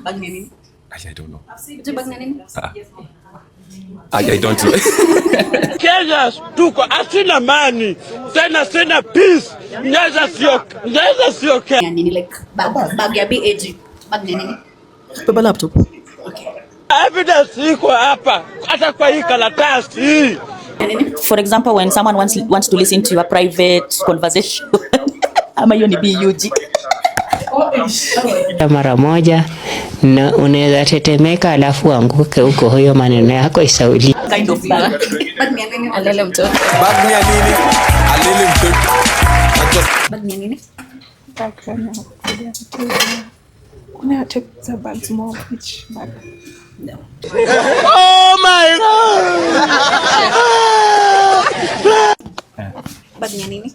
Bag ni nini? I don't know. Bag ni nini? I don't know. Kenya tuko asina mani. Tena sina peace. Nyeza sio Ya nini like bag ya BAG. Bag ni nini? Baba laptop. Okay. evidence iko hapa hata kwa hii karatasi hii. For example, when someone wants to listen to your private conversation. Ama hiyo ni BUG. Mara moja na unaweza tetemeka alafu anguke huko, hiyo maneno yako isauli. Kind of bag. Bag ni nini? Alele mtoto. Bag ni nini? Alele mtoto. Bag ni nini? Bag when I take the bag small which bag. No. Oh my god. Bag ni nini?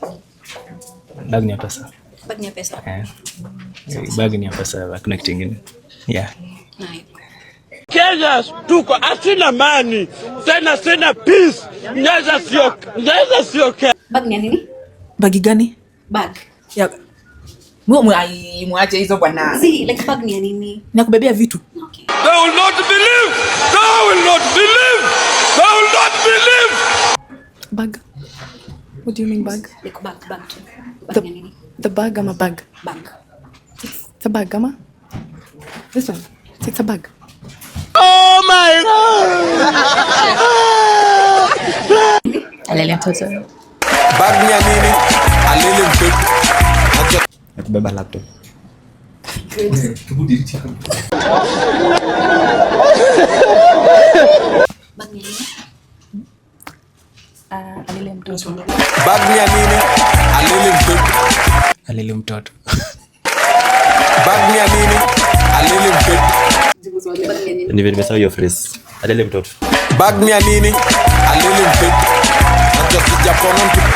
Bag ni ya pesa. Bag ni ya pesa. Bag ni ya pesa, hakuna kitu kingine. Yeah. Kenya tuko asina mani. Tena sina peace. Nyeza sio. Bag ni nini? Bagi gani? Bag. Ya. Muache hizo bwana. Si like bag ni nini? Na kubebea vitu. Okay. They will not believe. Bag. What do you mean bag? Like bag. Bag ni nini? The bag ama bag? Bag. It's a bag ama? This one. It's a bag. Oh my god. Alele mtoto. Bag ni nini? Alele mtoto. Baba laptop. Bag ni nini? Alele mtoto. Bag ni nini? Alele mtoto. Alele mtoto. Bag ni nini? Alele mtoto. Bag ni nini? Ndivyo nimesahau hiyo phrase. Alele mtoto. Bag ni nini? Alele mtoto. Hata sijapona